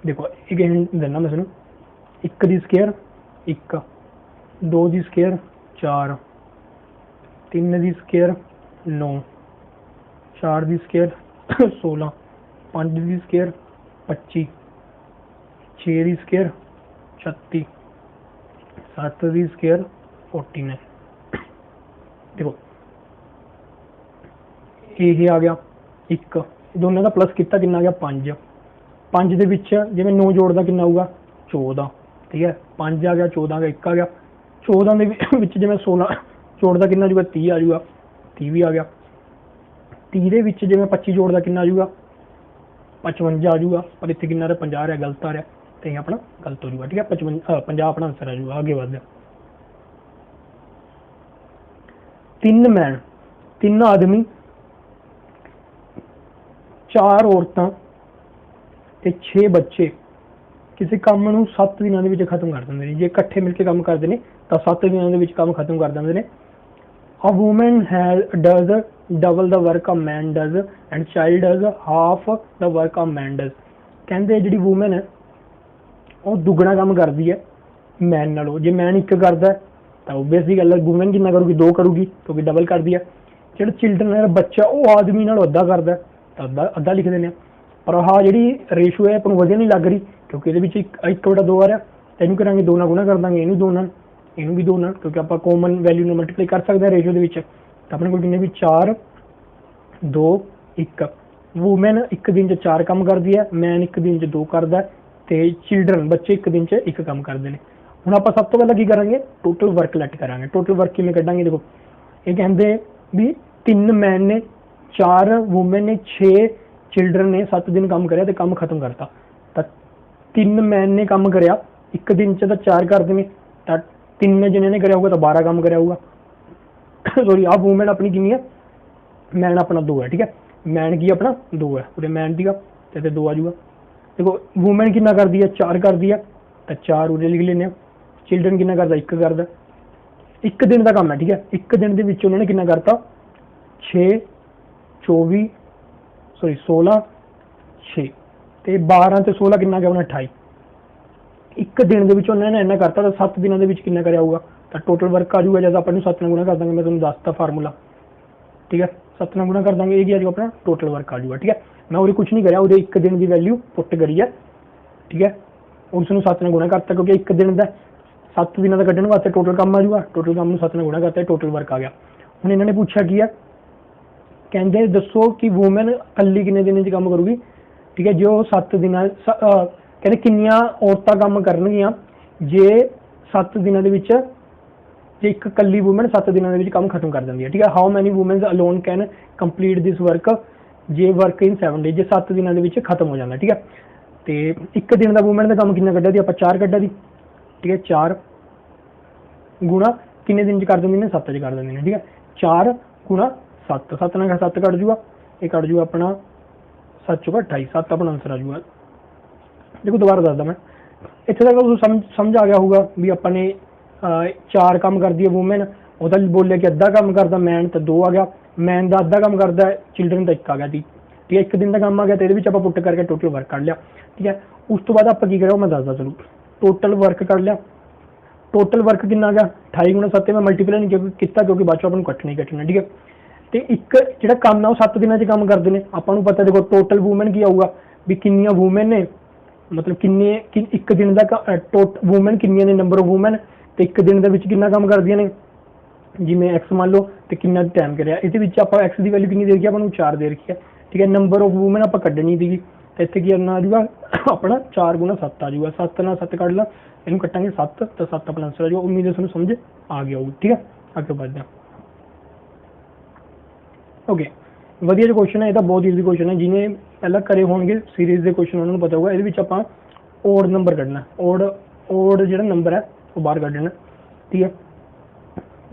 देखो एक हिंट देना मैं तुहानू, 1 की स्केयर 1, 2 की स्केयर 4, 3 की स्केयर 9, 4 की स्केयर 16, 5 की स्केयर 25, 6 की स्केयर 36, 7 की स्केयर 49। देखो ये आ गया 1, दोनों का प्लस किया कि आ गया 5, 5 के जिमें 9 जोड़ता कि होगा 14। ठीक है, 5 आ गया, 14 का 1 आ गया, 14 के जिमें 16 जोड़ता कि आजूगा 30 आ जाऊगा, 30 भी आ गया। 30 के जिमें 25 जोड़ता कि आजूगा 55 आ जाऊगा, पर इतने कि 50 आ रहा गलत आ रहा, तो ये अपना गलत हो जाऊगा। ठीक है, 50 अपना आंसर आ जाऊगा। आगे बढ़, 3 मैन 3 आदमी 4 ਔਰਤਾਂ ਤੇ 6 ਬੱਚੇ ਕਿਸੇ ਕੰਮ ਨੂੰ 7 ਦਿਨਾਂ ਦੇ ਵਿੱਚ ਖਤਮ ਕਰ ਦਿੰਦੇ ਨੇ। ਜੇ ਇਕੱਠੇ ਮਿਲ ਕੇ ਕੰਮ ਕਰਦੇ ਨੇ ਤਾਂ 7 ਦਿਨਾਂ ਦੇ ਵਿੱਚ ਕੰਮ ਖਤਮ ਕਰ ਦਿੰਦੇ ਨੇ। A woman does double the work a man does and child does half the work a man does। ਕਹਿੰਦੇ ਜਿਹੜੀ ਵੂਮਨ ਹੈ ਉਹ ਦੁੱਗਣਾ ਕੰਮ ਕਰਦੀ ਹੈ ਮੈਨ ਨਾਲੋਂ। ਜੇ ਮੈਨ ਇੱਕ ਕਰਦਾ ਤਾਂ ਓਬਵੀਅਸਲੀ ਗੱਲ ਹੈ ਵੂਮਨ ਕਿੰਨਾ ਕਰੂਗੀ, 2 ਕਰੂਗੀ ਕਿਉਂਕਿ ਡਬਲ ਕਰਦੀ ਹੈ। ਜਿਹੜਾ ਚਿਲਡਰਨ ਹੈ ਬੱਚਾ ਉਹ ਆਦਮੀ ਨਾਲੋਂ ਅੱਧਾ ਕਰਦਾ ਤਾਂ ਅੱਧਾ ਲਿਖ ਦਿੰਦੇ ਆ। ਪਰ ਆਹ ਜਿਹੜੀ ਰੇਸ਼ੋ ਹੈ ਆਪਾਂ ਨੂੰ ਵਧੀਆ ਨਹੀਂ ਲੱਗ ਰਹੀ ਕਿਉਂਕਿ ਇਹਦੇ ਵਿੱਚ 1/2 ਆ ਰਿਹਾ। ਇਹਨੂੰ ਕਰਾਂਗੇ 2 ਨਾਲ ਗੁਣਾ ਕਰ ਦਾਂਗੇ, ਇਹਨੂੰ 2 ਨਾਲ, ਇਹਨੂੰ ਵੀ 2 ਨਾਲ, ਕਿਉਂਕਿ ਆਪਾਂ ਕਾਮਨ ਵੈਲਿਊ ਨੂੰ ਮਲਟੀਪਲਾਈ ਕਰ ਸਕਦੇ ਹਾਂ ਰੇਸ਼ੋ ਦੇ ਵਿੱਚ। ਤਾਂ ਆਪਣੇ ਕੋਲ ਕਿੰਨੇ ਵੀ 4 2 1। ਵੂਮਨ ਇੱਕ ਦਿਨ 'ਚ 4 ਕੰਮ ਕਰਦੀ ਹੈ, ਮੈਨ ਇੱਕ ਦਿਨ 'ਚ 2 ਕਰਦਾ ਤੇ ਚਿਲਡਰਨ ਬੱਚੇ ਇੱਕ ਦਿਨ 'ਚ 1 ਕੰਮ ਕਰਦੇ ਨੇ। ਹੁਣ ਆਪਾਂ ਸਭ ਤੋਂ ਪਹਿਲਾਂ ਕੀ ਕਰਾਂਗੇ, ਟੋਟਲ ਵਰਕ ਲੈਟ ਕਰਾਂਗੇ। ਟੋਟਲ ਵਰਕ ਕਿਵੇਂ ਕੱਢਾਂਗੇ, ਦੇਖੋ ਇਹ ਕਹਿੰਦੇ ਵੀ 3 ਮੈਨ ਨੇ, 4 ਵੂਮਨ ਨੇ, 6 ਚਿਲਡਰਨ ਨੇ 7 ਦਿਨ ਕੰਮ ਕਰਿਆ ਤੇ ਕੰਮ ਖਤਮ ਕਰਤਾ। ਤਾਂ 3 ਮੈਨ ਨੇ ਕੰਮ ਕਰਿਆ ਇੱਕ ਦਿਨ 'ਚ ਤਾਂ 4 ਕਰਦੇ ਨੇ, ਤਾਂ 3 ਜਿਹਨਾਂ ਨੇ ਕਰਿਆ ਹੋਊਗਾ ਤਾਂ 12 ਕੰਮ ਕਰਿਆ ਹੋਊਗਾ। ਸੋਰੀ ਆਹ ਵੂਮਨ ਆਪਣੀ ਕਿੰਨੀ ਹੈ, ਮੈਨ ਆਪਣਾ 2 ਹੈ, ਠੀਕ ਹੈ। ਮੈਨ ਕੀ ਆਪਣਾ 2 ਹੈ, ਉਹਦੇ ਮੈਨ ਦੀਗਾ ਤੇ 2 ਆ ਜਾਊਗਾ। ਦੇਖੋ ਵੂਮਨ ਕਿੰਨਾ ਕਰਦੀ ਹੈ, 4 ਕਰਦੀ ਹੈ ਤਾਂ 4 ਉਰੇ ਲਿਖ ਲੈਂਦੇ ਹਾਂ। ਚਿਲਡਰਨ ਕਿੰਨਾ ਕਰਦਾ, 1 ਕਰਦਾ। ਇੱਕ ਦਿਨ ਦਾ ਕੰਮ ਹੈ, ਠੀਕ ਹੈ। ਇੱਕ ਦਿਨ ਦੇ ਵਿੱਚ ਉਹਨਾਂ ਨੇ ਕਿੰਨਾ ਕਰਤਾ, 6 24 ਸੋਰੀ 16 6 ਤੇ 12 ਤੇ 16 ਕਿੰਨਾ ਗਿਆ ਆਪਣਾ 28। ਇੱਕ ਦਿਨ ਦੇ ਵਿੱਚ ਉਹਨਾਂ ਨੇ ਇੰਨਾ ਕਰਤਾ ਤਾਂ 7 ਦਿਨਾਂ ਦੇ ਵਿੱਚ ਕਿੰਨਾ ਕਰਿਆ ਹੋਊਗਾ, ਤਾਂ ਟੋਟਲ ਵਰਕ ਆ ਜਾਊਗਾ। ਜਦ ਆਪਾਂ ਨੂੰ 7 ਨਾਲ ਗੁਣਾ ਕਰ ਦਾਂਗੇ, ਮੈਂ ਤੁਹਾਨੂੰ ਦੱਸਤਾ ਫਾਰਮੂਲਾ, ਠੀਕ ਹੈ। 7 ਨਾਲ ਗੁਣਾ ਕਰ ਦਾਂਗੇ, ਇਹ ਕੀ ਆ ਜਾਊਗਾ ਆਪਣਾ ਟੋਟਲ ਵਰਕ ਆ ਜਾਊਗਾ, ਠੀਕ ਹੈ। ਮੈਂ ਉਹਦੇ ਕੁਝ ਨਹੀਂ ਕਰਿਆ, ਉਹਦੇ ਇੱਕ ਦਿਨ ਦੀ ਵੈਲਿਊ ਪੁੱਟ ਕਰੀ ਹੈ, ਠੀਕ ਹੈ। ਉਸ ਨੂੰ 7 ਨਾਲ ਗੁਣਾ ਕਰਤਾ ਕਿਉਂਕਿ ਇੱਕ ਦਿਨ ਦਾ 7 ਦਿਨਾਂ ਦਾ ਕੱਢਣ ਵਾਸਤੇ ਟੋਟਲ ਕੰਮ ਆ ਜਾਊਗਾ। ਟੋਟਲ ਕੰਮ ਨੂੰ 7 ਨਾਲ ਗੁਣਾ ਕਰਤਾ, ਟੋਟਲ ਵਰਕ ਆ ਗਿਆ। ਹੁਣ ਇਹਨਾਂ ਨੇ ਪੁੱਛਿਆ ਕੀ ਹੈ, ਕਹਿੰਦੇ ਦੱਸੋ ਕਿ ਵੂਮਨ ਇਕੱਲੀ ਕਿੰਨੇ ਦਿਨਾਂ 'ਚ ਕੰਮ ਕਰੂਗੀ, ਠੀਕ ਹੈ। ਜੇ ਉਹ 7 ਦਿਨਾਂ ਕਹਿੰਦੇ ਕਿੰਨੀਆਂ ਔਰਤਾਂ ਕੰਮ ਕਰਨਗੀਆਂ ਜੇ 7 ਦਿਨਾਂ ਦੇ ਵਿੱਚ, ਜੇ ਇੱਕ ਇਕੱਲੀ ਵੂਮਨ 7 ਦਿਨਾਂ ਦੇ ਵਿੱਚ ਕੰਮ ਖਤਮ ਕਰ ਦਿੰਦੀ ਹੈ, ਠੀਕ ਹੈ। How many women's alone can complete this work ਜੇ ਵਰਕ ਇਨ 7 ਡੇਜ਼, ਜੇ 7 ਦਿਨਾਂ ਦੇ ਵਿੱਚ ਖਤਮ ਹੋ ਜਾਂਦਾ, ਠੀਕ ਹੈ। ਤੇ ਇੱਕ ਦਿਨ ਦਾ ਵੂਮਨ ਦਾ ਕੰਮ ਕਿੰਨਾ ਕੱਢਿਆ ਦੀ ਆਪਾਂ, 4 ਕੱਢਿਆ ਦੀ, ਠੀਕ ਹੈ। 4 ਗੁਣਾ ਕਿੰਨੇ ਦਿਨ 'ਚ ਕਰ ਦਿੰਦੇ ਨੇ, 7 'ਚ ਕਰ ਦਿੰਦੇ ਨੇ, ਠੀਕ ਹੈ। 4 ਗੁਣਾ 7, 7 ਨਾਲ 7 ਕੱਢ ਜੂਗਾ, ਇਹ ਕੱਢ ਜੂਗਾ ਆਪਣਾ 7 ਚੋਂ 28, 7 ਆਪਣਾ ਆਨਸਰ ਆ ਜੂਗਾ। ਦੇਖੋ ਦੁਬਾਰਾ ਦੱਸਦਾ ਮੈਂ, ਇੱਥੇ ਤੱਕ ਤੁਹਾਨੂੰ ਸਮਝ ਆ ਗਿਆ ਹੋਊਗਾ ਵੀ ਆਪਾਂ ਨੇ 4 ਕੰਮ ਕਰਦੀ ਹੈ ਵੂਮਨ, ਉਹਦਾ ਬੋਲਿਆ ਕਿ ਅੱਧਾ ਕੰਮ ਕਰਦਾ ਮੈਨ ਤਾਂ 2 ਆ ਗਿਆ। ਮੈਨ ਦਾ ਅੱਧਾ ਕੰਮ ਕਰਦਾ ਚਿਲਡਰਨ ਦਾ 1 ਆ ਗਿਆ, ਠੀਕ ਹੈ। ਇੱਕ ਦਿਨ ਦਾ ਕੰਮ ਆ ਗਿਆ ਤੇ ਇਹਦੇ ਵਿੱਚ ਆਪਾਂ ਪੁੱਟ ਕਰਕੇ ਟੋਟਲ ਵਰਕ ਕੱਢ ਲਿਆ, ਠੀਕ ਹੈ। ਉਸ ਤੋਂ ਬਾਅਦ ਆਪਾਂ ਕੀ ਕਰਿਆ ਉਹ ਮੈਂ ਦੱਸਦਾ ਚਲੋ। ਟੋਟਲ ਵਰਕ ਕੱਢ ਲਿਆ, ਟੋਟਲ ਵਰਕ ਕਿੰਨਾ ਆ ਗਿਆ 28 ਗੁਣਾ 7, ਮੈਂ ਮਲਟੀਪਲਾਈ ਨਹੀਂ ਕੀਤਾ ਕਿਉਂਕਿ ਬਾਅਦ 'ਚ ਆਪਾਂ ਨੂੰ ਕੱਟਣਾ ਹੀ ਕੱਟਣਾ, ਠੀਕ ਹੈ। ਤੇ ਇੱਕ ਜਿਹੜਾ ਕੰਮ ਹੈ ਉਹ 7 ਦਿਨਾਂ 'ਚ ਕੰਮ ਕਰਦੇ ਨੇ। ਆਪਾਂ ਨੂੰ ਪਤਾ ਦੇਖੋ ਟੋਟਲ ਵੂਮਨ ਕੀ ਆਊਗਾ ਵੀ ਕਿੰਨੀਆਂ ਵੂਮਨ ਨੇ, ਮਤਲਬ ਕਿੰਨੇ ਇੱਕ ਦਿਨ ਦਾ ਵੂਮਨ ਕਿੰਨੀਆਂ ਨੇ, ਨੰਬਰ ਆਫ ਵੂਮਨ, ਤੇ ਇੱਕ ਦਿਨ ਦੇ ਵਿੱਚ ਕਿੰਨਾ ਕੰਮ ਕਰਦੀਆਂ ਨੇ, ਜਿਵੇਂ ਐਕਸ ਮੰਨ ਲਓ ਤੇ ਕਿੰਨਾ ਟਾਈਮ ਕਰਿਆ। ਇਹਦੇ ਵਿੱਚ ਆਪਾਂ ਐਕਸ ਦੀ ਵੈਲਿਊ ਕਿੰਨੀ ਦੇ ਰੱਖੀ, ਆਪਾਂ ਨੂੰ 4 ਦੇ ਰੱਖੀ ਹੈ, ਠੀਕ ਹੈ। ਨੰਬਰ ਆਫ ਵੂਮਨ ਆਪਾਂ ਕੱਢਣੀ ਸੀਗੀ ਤੇ ਇੱਥੇ ਕੀ ਕਰਨਾ ਆ ਜਾਊਗਾ ਆਪਣਾ 4 ਗੁਣਾ 7 ਆ ਜਾਊਗਾ। 7 ਨਾਲ 7 ਕੱਢ ਲਾ, ਇਹਨੂੰ ਕੱਟਾਂਗੇ 7 ਤਾਂ 7 ਆਪਣਾ ਆਨਸਰ ਆ ਜਾਊਗਾ। ਉਮੀਦ ਹੈ ਤੁਹਾਨੂੰ ਸਮਝ ਆ ਗਿਆ ਹੋਊ, ਠੀਕ ਹੈ। ਅੱਗੇ ਵਧਦੇ ਹਾਂ। ਓਕੇ, ਵਧੀਆ ਜਿਹਾ ਕੁਐਸਚਨ ਹੈ, ਇਹ ਤਾਂ ਬਹੁਤ ਈਜ਼ੀ ਕੁਐਸਚਨ ਹੈ। ਜਿਹਨੇ ਪਹਿਲਾਂ ਕਰੇ ਹੋਣਗੇ ਸੀਰੀਜ਼ ਦੇ ਕੁਐਸਚਨ ਉਹਨਾਂ ਨੂੰ ਪਤਾ ਹੋਊਗਾ। ਇਹਦੇ ਵਿੱਚ ਆਪਾਂ ਓਡ ਨੰਬਰ ਕੱਢਣਾ, ਓਡ ਜਿਹੜਾ ਨੰਬਰ ਹੈ ਉਹ ਬਾਹਰ ਕੱਢਣਾ, ਠੀਕ ਹੈ।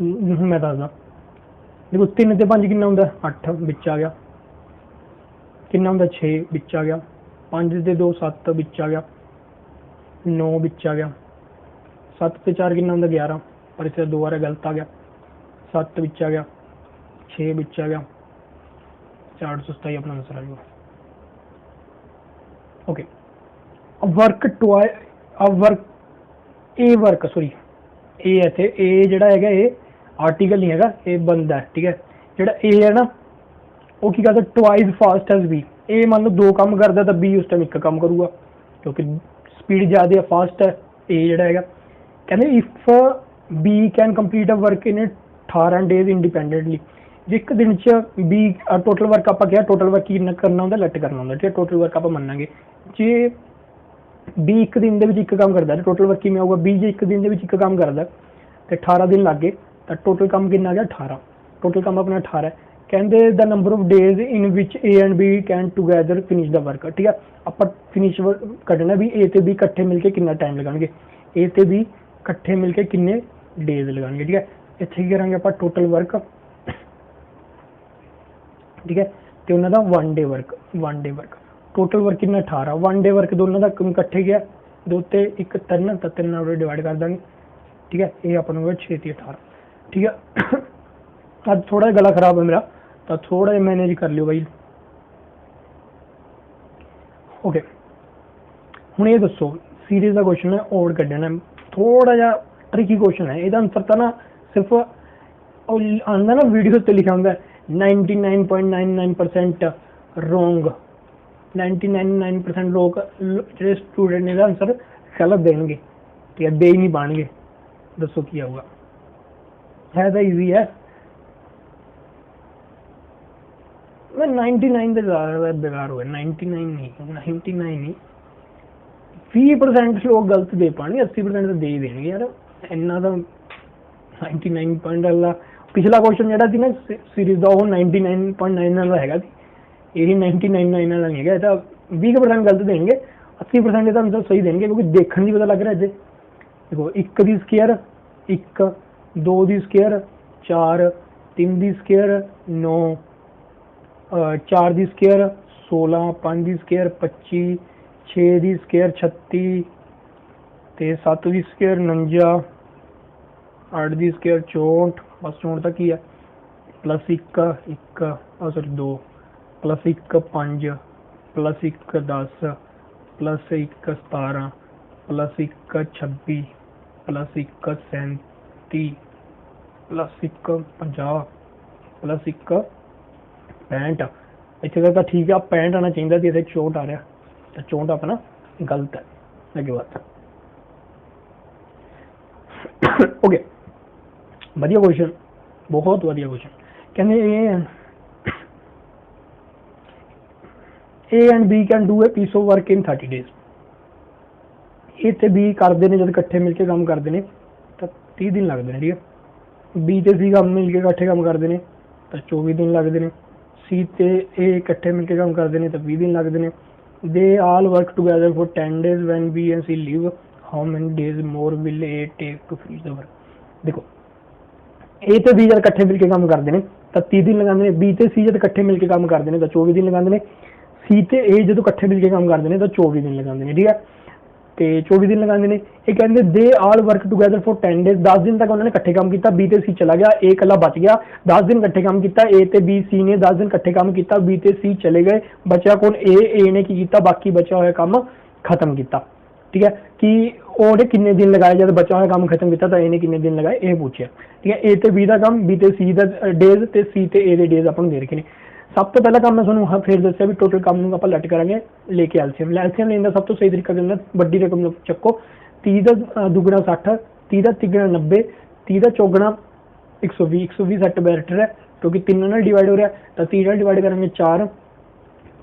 ਮੈਂ ਦੱਸਦਾ, ਦੇਖੋ 3 ਤੇ 5 ਕਿੰਨਾ ਹੁੰਦਾ, 8 ਵਿੱਚ ਆ ਗਿਆ। ਕਿੰਨਾ ਹੁੰਦਾ 6 ਵਿੱਚ ਆ ਗਿਆ। 5 ਤੇ 2 7 ਵਿੱਚ ਆ ਗਿਆ। 9 ਵਿੱਚ ਆ ਗਿਆ। 7 ਤੇ 4 ਕਿੰਨਾ ਹੁੰਦਾ 11, ਪਰ ਇੱਥੇ 2 ਆ ਰਿਹਾ ਗਲਤ ਆ ਗਿਆ। 7 ਵਿੱਚ ਆ ਗਿਆ, 6 ਵਿੱਚ ਆ ਗਿਆ, 427 ਆਪਣਾ ਆਨਸਰ ਆ ਜਾਊਗਾ। ਓਕੇ, ਇਹ ਇੱਥੇ ਇਹ ਜਿਹੜਾ ਹੈਗਾ ਇਹ ਆਰਟੀਕਲ ਨਹੀਂ ਹੈਗਾ, ਇਹ ਬੰਦਾ ਹੈ, ਠੀਕ ਹੈ। ਜਿਹੜਾ ਇਹ ਹੈ ਨਾ ਉਹ ਕੀ ਕਰਦਾ, ਟਵਾਈਸ ਫਾਸਟ ਐਜ਼ ਬੀ। ਇਹ ਮੰਨ ਲਓ 2 ਕੰਮ ਕਰਦਾ ਤਾਂ ਬੀ ਉਸ ਟਾਈਮ 1 ਕੰਮ ਕਰੂਗਾ ਕਿਉਂਕਿ ਸਪੀਡ ਜ਼ਿਆਦਾ ਹੈ, ਫਾਸਟ ਹੈ। ਇਹ ਜਿਹੜਾ ਹੈਗਾ ਕਹਿੰਦੇ if B can complete a work in 18 days independently. ਜੇ ਇੱਕ ਦਿਨ 'ਚ ਬੀ ਟੋਟਲ ਵਰਕ ਆਪਾਂ ਕਿਹਾ, ਟੋਟਲ ਵਰਕ ਕੀ ਕਰਨਾ ਹੁੰਦਾ, ਲੈਟ ਕਰਨਾ ਹੁੰਦਾ, ਠੀਕ ਹੈ। ਟੋਟਲ ਵਰਕ ਆਪਾਂ ਮੰਨਾਂਗੇ ਜੇ ਬੀ ਇੱਕ ਦਿਨ ਦੇ ਵਿੱਚ 1 ਕੰਮ ਕਰਦਾ ਤਾਂ ਟੋਟਲ ਵਰਕ ਕਿਵੇਂ ਆਊਗਾ, ਬੀ ਜੇ ਇੱਕ ਦਿਨ ਦੇ ਵਿੱਚ 1 ਕੰਮ ਕਰਦਾ ਤੇ 18 ਦਿਨ ਲੱਗ ਗਏ ਤਾਂ ਟੋਟਲ ਕੰਮ ਕਿੰਨਾ ਆ ਗਿਆ 18। ਟੋਟਲ ਕੰਮ ਆਪਣਾ 18 ਹੈ। ਕਹਿੰਦੇ the number of days in ਵਿਚ A and B can together finish the work, ਠੀਕ ਹੈ। ਆਪਾਂ ਫਿਨਿਸ਼ ਕੱਢਣਾ ਵੀ ਏ ਤੇ ਬੀ ਇਕੱਠੇ ਮਿਲ ਕੇ ਕਿੰਨਾ ਟਾਈਮ ਲਗਾਉਣਗੇ, ਏ ਤੇ ਬੀ ਇਕੱਠੇ ਮਿਲ ਕੇ ਕਿੰਨੇ ਡੇਜ਼ ਲਗਾਉਣਗੇ, ਠੀਕ ਹੈ। ਇੱਥੇ ਕੀ ਕਰਾਂਗੇ ਆਪਾਂ ਟੋਟਲ ਵਰਕ, ਠੀਕ ਹੈ। ਤੇ ਉਹਨਾਂ ਦਾ 1 ਡੇ ਵਰਕ। ਟੋਟਲ ਵਰਕ ਕਿੰਨਾ 18। 1 ਡੇ ਵਰਕ ਦੋਨਾਂ ਦਾ ਇਕੱਠੇ ਗਿਆ, ਦੋ ਤੇ ਇੱਕ 3 ਤਾਂ 3 ਨਾਲ ਡਿਵਾਈਡ ਕਰ ਦਾਂਗੇ, ठीक है। ये अपन होगा 6 × 18, ठीक है। आज थोड़ा गला खराब है मेरा, तो थोड़ा मैनेज कर लियो भाई। ओके, हुण ये दसो सीरीज का क्वेश्चन है, और कड्ढना थोड़ा जा ट्रिकी क्वेश्चन है। इसका आंसर तो ना सिर्फ आंदा ना वीडियो ते लिखा होंगे 99.99% रोंग। 99% लोग जो स्टूडेंट ने आंसर गलत देंगे, ठीक है, दे ही नहीं पाएंगे। दसो की होगा, है तो ईजी है। मैं 99 से ज़्यादा बेकार हो गया, 99 नहीं 20% लोग गलत दे पाएंगे, 80% तो दे ही देंगे यार। इन्ना तो 99 पॉइंट वाला पिछला क्वेश्चन जो थी ना सीरीज का, वो 99.9 वाला है, यही 99.9 वाला नहीं है। तो 20% गलत देंगे, 80% का आंसर सही देंगे, क्योंकि देखने की पता लग रहा है। देखो 1 दी स्केयर 1, 2 दी स्केयर 4, 3 दी स्केयर 9, 4 दी स्केयर 16, 5 दी स्केयर 25, 6 दी स्केयर 36, ते 7 दी स्केयर 49, 8 दी स्केयर 64, बस 64 तक ही है। Plus 2 plus 1 5 plus 1 10 plus 1 17 plus 1 26 plus 1 37 plus 1 50 plus 1 65। इतने तक ठीक है, 65 आना चाहिए थी, इतने 64 आ रहा, तो 64 अपना गलत है। अगे बात ओके, वधिया क्वेश्चन, बहुत वधिया क्वेश्चन। कहते A and B can do a piece of work in 30 days. A ते बी करते हैं, जब इकट्ठे मिलकर काम करते हैं तो 30 दिन लगते हैं, ठीक है। बी ते सी काम मिलकर इकट्ठे काम करते हैं तो 24 दिन लगते हैं। सी ते ए इकट्ठे मिलकर काम करते हैं तो 20 दिन लगते हैं। They all work together for 10 days when B and C leave, how many days more will A take to finish the work. देखो ए ते बी जब इकट्ठे मिलकर काम करते हैं तो 30 दिन लगाते हैं, बी ते सी जब इकट्ठे मिलकर काम करते हैं तो 24 दिन लगाते हैं, सी ते ए जो इकट्ठे मिलकर काम करते हैं तो 24 दिन लगाते हैं, ठीक है। तो 24 दिन लगाते हैं। ये कहते दे all work together for 10 days, 10 दिन तक उन्होंने इकट्ठे काम किया, बी ते सी चला गया, ए कला बच गया। 10 दिन इकट्ठे काम किया, ए ते बी सी ने 10 दिन इकट्ठे काम किया, बी ते सी चले गए, बचा कौन ए ने की किया, बाकी बचा हुआ काम खत्म किया, ठीक है। कि उन्हें किन्ने दिन लगाए, जब बचा हुआ काम खत्म किया तो ए ने किन्ने दिन लगाए, ये पूछे, ठीक है। ए ते बी का काम, बी ते सी का डेज, ते सी ते ए दे डेज अपन दे रखे ने। सब तो पहला काम मैं थोड़ा हाँ फिर दसिया भी टोटल काम आप लट करेंगे लेके एलसीएम। एलसीएम लेने का सब तो सही तरीका कहना बड़ी रकम चक्को, 30 का दुगना 60, 30 का तिगना 90, 30 का चौगना 120, 120 सेट बैटर है क्योंकि 3 ਨਾਲ डिवाइड हो रहा है, तो 30 ਨਾਲ डिवाइड करेंगे 4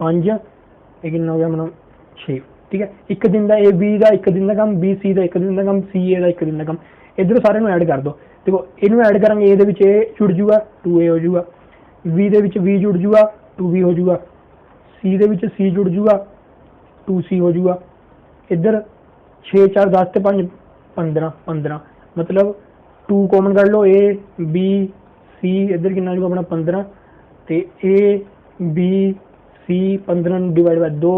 5, ये कितना हो गया मतलब 6, ठीक है। एक दिन का ए बी का 1 दिन का काम, बी सी का 1 दिन का काम, सी ए का 1 दिन का काम। इधर सारे ऐड कर दो, देखो इनू ऐड करेंगे, ए जुड़ जूगा 2 ए हो जूगा, वी दे विच वी जुड़ जूगा 2b हो जूगा, सी दे विच सी जुड़ जूगा 2c हो जूगा। इधर 6 4 10 ते 5 15 15, मतलब 2 कॉमन कर लो, ए बी सी, इधर कितना जूगा अपना 15, ते A B C 15 divide by 2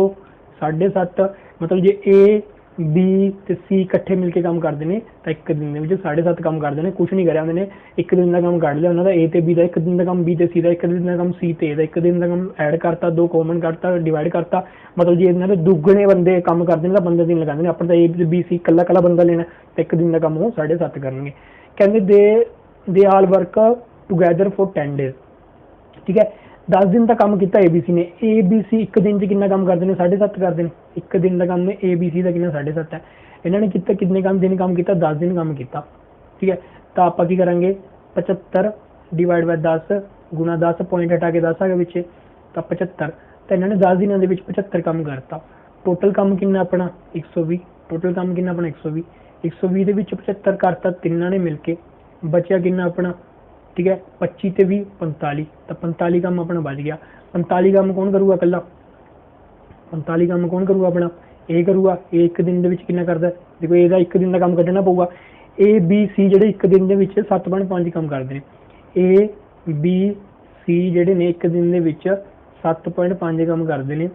7.5, मतलब जे ए बी ते सी इकट्ठे मिलकर काम करते हैं तो 1 दिन में 7.5 काम करते हैं, कुछ नहीं कराया उन्होंने, 1 दिन का काम कट लिया उन्होंने। ए ते बी का 1 दिन का काम, बी ते सी का 1 दिन का काम, सी ते ए का 1 दिन का काम ऐड करता, 2 कॉमन करता, डिवाइड करता, मतलब जे इन्होंने दुगने बंदे काम करते हैं तो 15 दिन लगाते हैं। अपन तो ए बी सी कला कला बंदा लेना तो 1 दिन का काम वो 7.5 करेंगे। कहते दे all work together for 10 days, ठीक है। 10 दिन का काम किया ए बी सी ने, ए बी सी 1 दिन कितना काम करते हैं 7.5 करते हैं, 1 दिन का काम में ए बी सी का कितना 7.5 है। इन्होंने कितना कितने काम दिन काम किया 10 दिन काम किया, ठीक है। तो आप की करेंगे 75 डिवाइड बाय 10 गुणा 10, पॉइंट हटा के 10 आ गया पीछे, तो 75, तो इन्होंने 10 दिनों के 75 काम करता। टोटल काम कितना अपना 120, टोटल काम कितना अपना 120, 120 के 75 करता तिना ने मिलके, बचा कितना अपना, ठीक है 25 ते 20 45, तो 45 काम अपना बच गया। 45 काम कौन करूगा कला, 45 काम कौन करूगा अपना ए करूगा। ए 1 दिन के कितना करता है, देखो ए का 1 दिन का काम कढ़ना पऊगा। ए बी सी जेडे 1 दिन के 7.5 काम करते हैं, ए बी सी जेडे ने 1 दिन के 7.5 ਕੰਮ ਕਰਦੇ ਨੇ